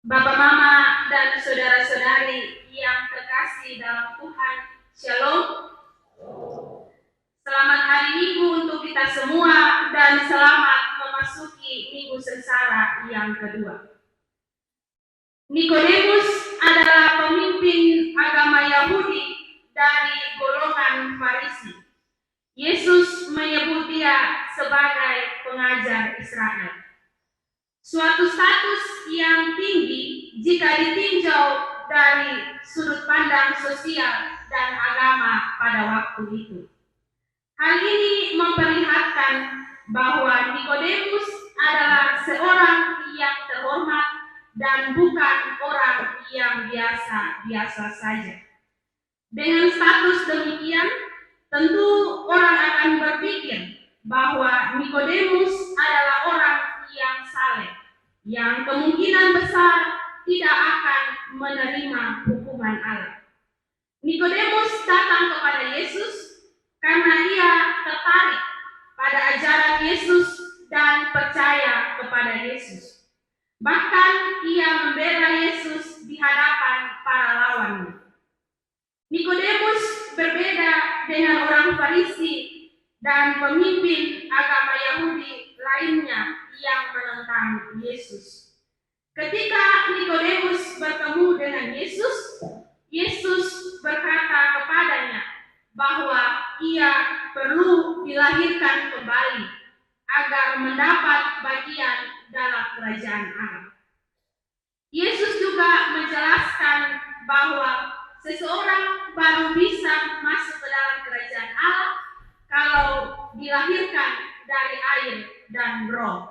Bapak, Mama, dan saudara-saudari yang terkasih dalam Tuhan, Shalom. Selamat hari Minggu untuk kita semua dan selamat memasuki Minggu Sengsara yang kedua. Nikodemus adalah pemimpin agama Yahudi dari golongan Farisi. Yesus menyebut dia sebagai pengajar Israel. Suatu status yang tinggi jika ditinjau dari sudut pandang sosial dan agama pada waktu itu. Hal ini memperlihatkan bahwa Nikodemus adalah seorang yang terhormat dan bukan orang yang biasa-biasa saja. Dengan status demikian, tentu orang akan berpikir bahwa Nikodemus adalah orang yang saleh, yang kemungkinan besar tidak akan menerima hukuman Allah. Nikodemus datang kepada Yesus karena ia tertarik pada ajaran Yesus dan percaya kepada Yesus. Bahkan ia membela Yesus di hadapan para lawannya. Nikodemus berbeda dengan orang Farisi dan pemimpin agama Yahudi lainnya yang menentang Yesus. Ketika Nikodemus bertemu dengan Yesus, Yesus berkata kepadanya bahwa ia perlu dilahirkan kembali agar mendapat bagian dalam kerajaan Allah. Yesus juga menjelaskan bahwa seseorang baru bisa masuk ke dalam kerajaan Allah kalau dilahirkan dari air dan roh.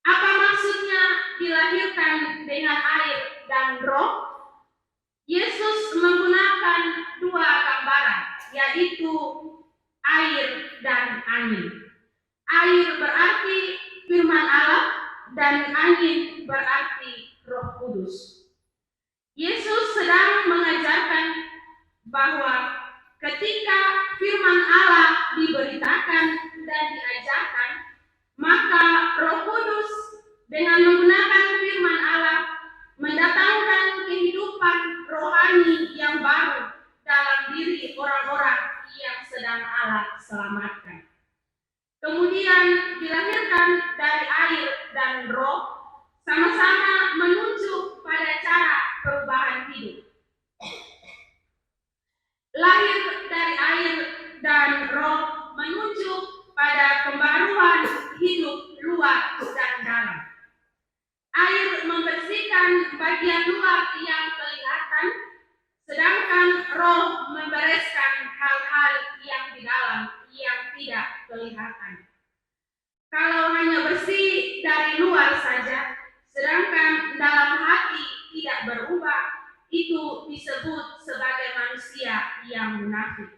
Apa maksudnya dilahirkan dengan air dan roh? Yesus menggunakan dua gambaran, yaitu air dan angin. Air berarti firman Allah dan angin berarti Roh Kudus. Yesus sedang mengajarkan bahwa ketika firman Allah diberitakan dan diajarkan, maka Roh Kudus dengan menggunakan firman Allah mendatangkan kehidupan rohani yang baru dalam diri orang-orang yang sedang Allah selamatkan. Kemudian dilahirkan dari air dan roh sama-sama menunjuk pada cara perubahan hidup. Lahir dari air dan roh menunjuk pada pembaruan hidup luar dan dalam. Air membersihkan bagian luar yang kelihatan, sedangkan roh membereskan hal-hal yang di dalam yang tidak kelihatan. Kalau hanya bersih dari luar saja, sedangkan dalam hati tidak berubah, itu disebut sebagai manusia yang munafik.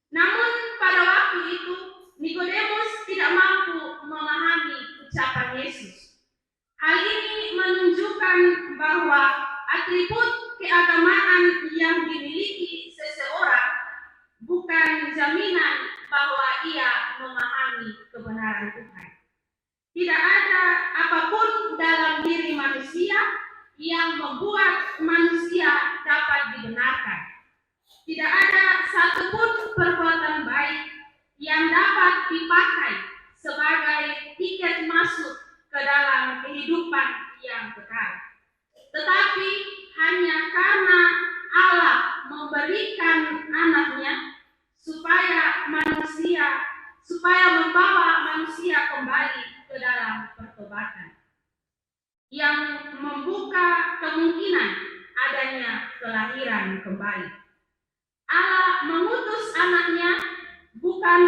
Namun pada waktu itu Nikodemus tidak mampu memahami ucapan Yesus. Hal ini menunjukkan bahwa atribut keagamaan yang dimiliki seseorang bukan jaminan bahwa ia memahami kebenaran Tuhan. Tidak ada apapun dalam diri manusia yang membuat manusia dapat dibenarkan. Tidak ada satupun perbuatan baik yang dapat dipakai sebagai tiket masuk ke dalam kehidupan yang kekal. Tetapi hanya karena Allah memberikan anaknya supaya membawa manusia kembali ke dalam pertobatan, yang membuka kemungkinan adanya kelahiran kembali. Allah mengutus anaknya bukan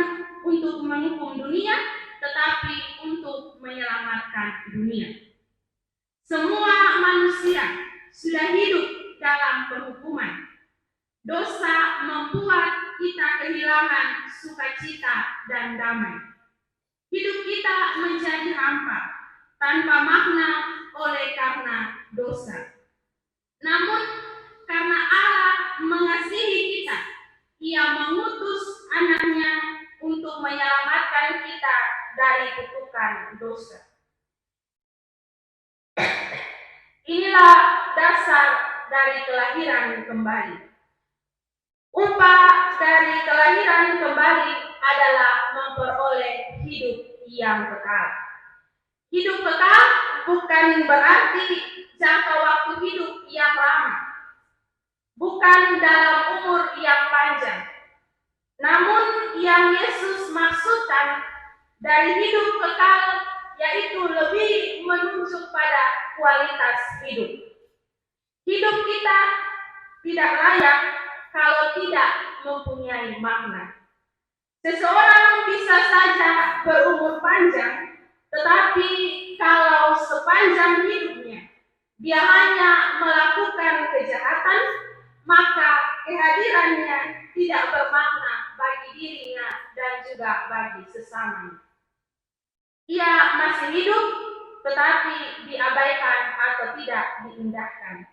untuk menghukum dunia, tetapi untuk menyelamatkan dunia. Semua manusia sudah hidup dalam penghukuman. Dosa membuat kita kehilangan sukacita dan damai. Hidup kita menjadi hampa, tanpa makna oleh karena dosa. Namun karena Allah mengasihi kita, Ia mengutus anaknya untuk menyelamatkan kita dari kutukan dosa. Inilah dasar dari kelahiran kembali. Upah dari kelahiran kembali adalah memperoleh hidup yang kekal. Hidup kekal bukan berarti jangka waktu hidup yang lama, bukan dalam umur yang panjang. Namun yang Yesus maksudkan dari hidup kekal yaitu lebih menunjuk pada kualitas hidup. Hidup kita tidak layak kalau tidak mempunyai makna. Seseorang bisa saja berumur panjang, tetapi kalau sepanjang hidupnya dia hanya melakukan kejahatan, maka kehadirannya tidak bermakna bagi dirinya dan juga bagi sesamanya. Ia masih hidup, tetapi diabaikan atau tidak diindahkan.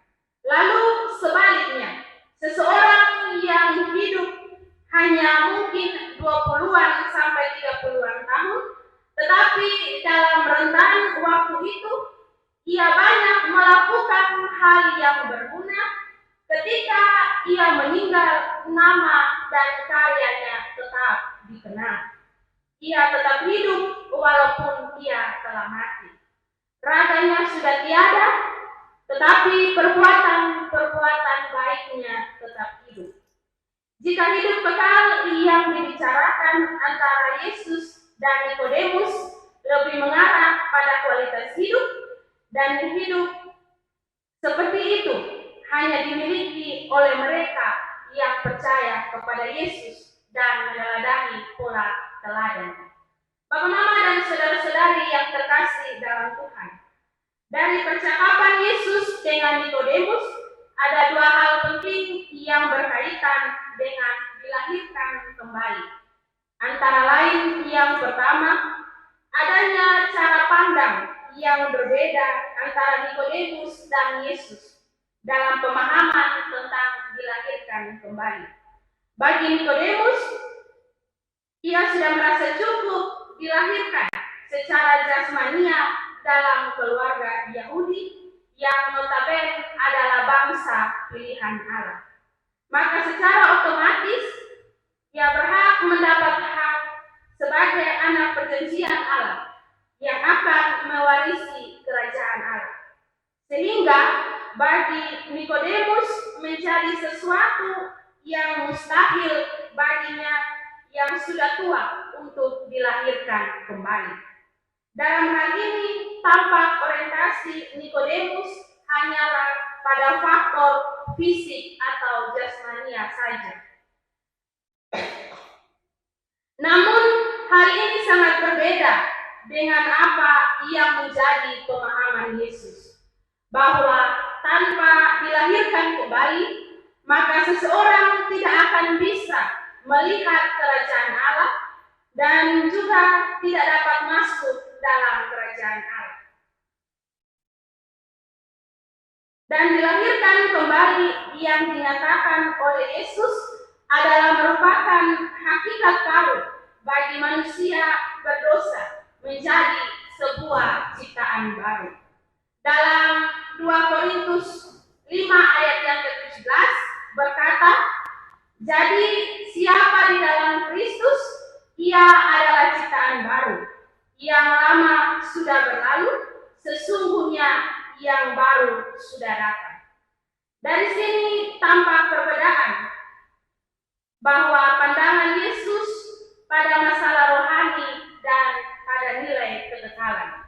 Lalu sebaliknya, seseorang yang hidup hanya mungkin 20-an sampai 30-an tahun, tetapi dalam rentan waktu itu ia banyak melakukan hal yang berguna. Ketika ia meninggal, nama dan karyanya tetap dikenal. Ia tetap hidup walaupun ia telah mati. Raganya sudah tiada, tetapi perbuatan baiknya tetap hidup. Jika hidup kekal yang dibicarakan antara Yesus dan Nikodemus lebih mengarah pada kualitas hidup, dan hidup seperti itu hanya dimiliki oleh mereka yang percaya kepada Yesus dan meneladani pola teladan. Bapak, Mama, dan saudara-saudari yang terkasih dalam Tuhan, dari percakapan Yesus dengan Nikodemus ada dua hal penting yang berkaitan dengan dilahirkan kembali. Antara lain yang pertama, adanya cara pandang yang berbeda antara Nikodemus dan Yesus dalam pemahaman tentang dilahirkan kembali. Bagi Nikodemus, ia sudah merasa cukup dilahirkan secara jasmania dalam keluarga Yahudi yang notabene adalah bangsa pilihan Allah. Maka secara otomatis ia berhak mendapat hak sebagai anak perjanjian Allah yang akan mewarisi kerajaan Allah. Sehingga bagi Nikodemus menjadi sesuatu yang mustahil baginya yang sudah tua untuk dilahirkan kembali. Dalam hal ini tampak orientasi Nikodemus hanyalah pada faktor fisik atau jasmania saja. Namun hal ini sangat berbeda dengan apa yang menjadi pemahaman Yesus, bahwa tanpa dilahirkan kembali, maka seseorang tidak akan bisa melihat kerajaan Allah dan juga tidak dapat masuk dalam kerajaan Allah. Dan dilahirkan kembali yang dinyatakan oleh Yesus adalah merupakan hakikat baru bagi manusia berdosa menjadi sebuah ciptaan baru. Dalam 2 Korintus 5 ayat yang ke-17 berkata, jadi siapa di dalam Kristus, ia adalah ciptaan baru. Yang lama sudah berlalu, sesungguhnya yang baru sudah datang. Dari sini tampak perbedaan bahwa pandangan Yesus pada masalah rohani dan pada nilai kekekalan.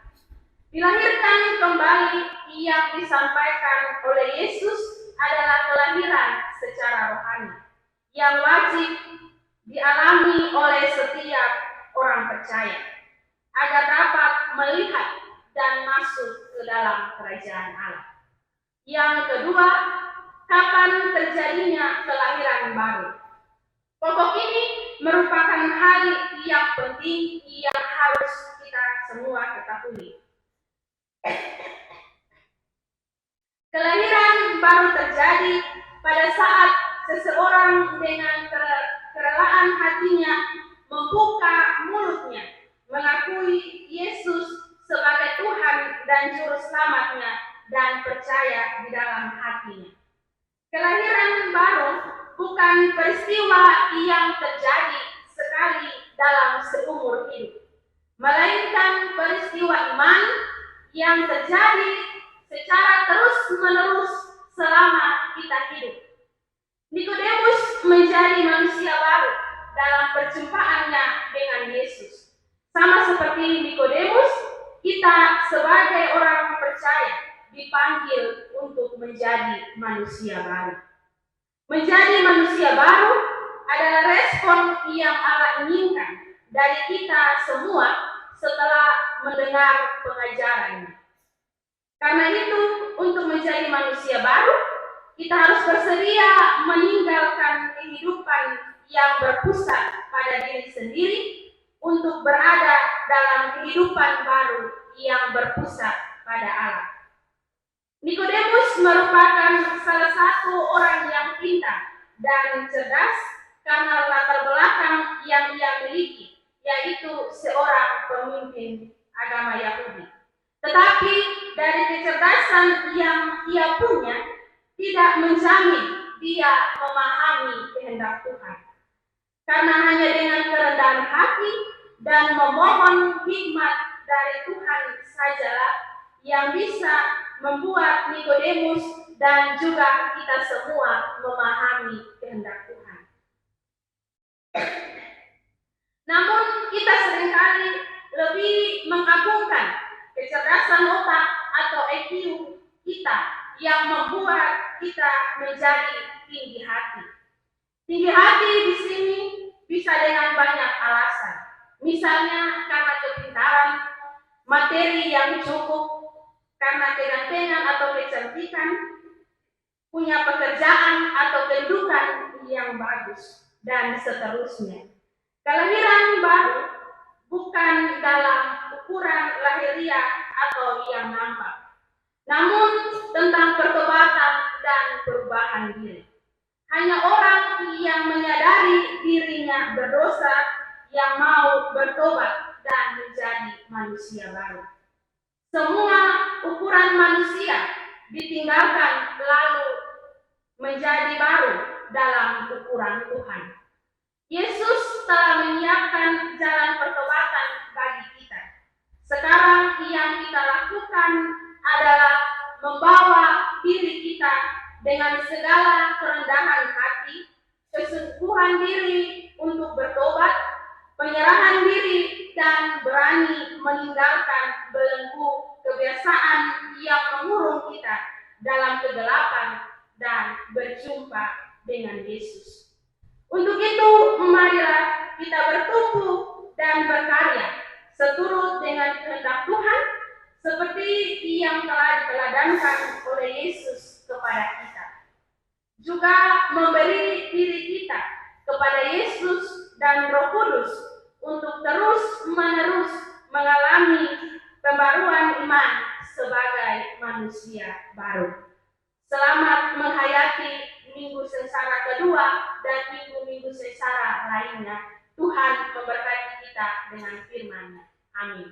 Dilahirkan kembali yang disampaikan oleh Yesus adalah kelahiran secara rohani yang wajib dialami oleh setiap orang percaya agar dapat melihat dan masuk ke dalam kerajaan Allah. Yang kedua, kapan terjadinya kelahiran baru? Pokok ini merupakan hal yang penting yang harus kita semua ketahui. Kelahiran baru terjadi pada saat seseorang dengan kerelaan hatinya membuka mulutnya, mengakui Yesus sebagai Tuhan dan Juru Selamatnya, dan percaya percaya di dalam hatinya. Kelahiran baru bukan peristiwa yang terjadi sekali dalam seumur hidup, melainkan peristiwa iman yang terjadi secara terus-menerus selama kita hidup. Nikodemus menjadi manusia baru dalam perjumpaannya dengan Yesus. Sama seperti Nikodemus, kita sebagai orang percaya dipanggil untuk menjadi manusia baru. Menjadi manusia baru adalah respon yang Allah inginkan dari kita semua setelah mendengar pengajarannya. Karena itu, untuk menjadi manusia baru, kita harus bersedia meninggalkan kehidupan yang berpusat pada diri sendiri untuk berada dalam kehidupan baru yang berpusat pada Allah. Nikodemus merupakan salah satu orang yang pintar dan cerdas karena latar belakang yang ia miliki, yaitu seorang pemimpin agama Yahudi. Tetapi dari kecerdasan yang ia punya tidak menjamin dia memahami kehendak Tuhan. Karena hanya dengan kerendahan hati dan memohon hikmat dari Tuhan sajalah yang bisa membuat Nikodemus dan juga kita semua memahami kehendak Tuhan. Namun kita seringkali lebih mengagungkan kecerdasan otak atau IQ kita yang membuat kita menjadi tinggi hati. Tinggi hati di sini bisa dengan banyak alasan. Misalnya karena kepintaran, materi yang cukup, karena kegantengan atau kecantikan, punya pekerjaan atau kedudukan yang bagus, dan seterusnya. Kelahiran baru bukan dalam ukuran lahiriah atau yang nampak, namun tentang pertobatan dan perubahan diri. Hanya orang yang menyadari dirinya berdosa yang mau bertobat dan menjadi manusia baru. Semua ukuran manusia ditinggalkan lalu menjadi baru dalam ukuran Tuhan. Yesus telah menyiapkan jalan pertobatan bagi kita. Sekarang yang kita lakukan adalah membawa diri kita dengan segala kerendahan hati, kesungguhan diri untuk bertobat, penyerahan diri dan berani meninggalkan belenggu kebiasaan yang mengurung kita dalam kegelapan dan berjumpa dengan Yesus. Untuk itu, marilah kita bertumbuh dan berkarya seturut dengan kehendak Tuhan, seperti yang telah diteladankan oleh Yesus kepada kita. Juga memberi diri kita kepada Yesus dan Roh Kudus untuk terus-menerus mengalami pembaruan iman sebagai manusia baru. Selamat menghayati minggu sengsara kedua dan minggu-minggu sengsara lainnya. Tuhan memberkati kita dengan firman-Nya. Amin.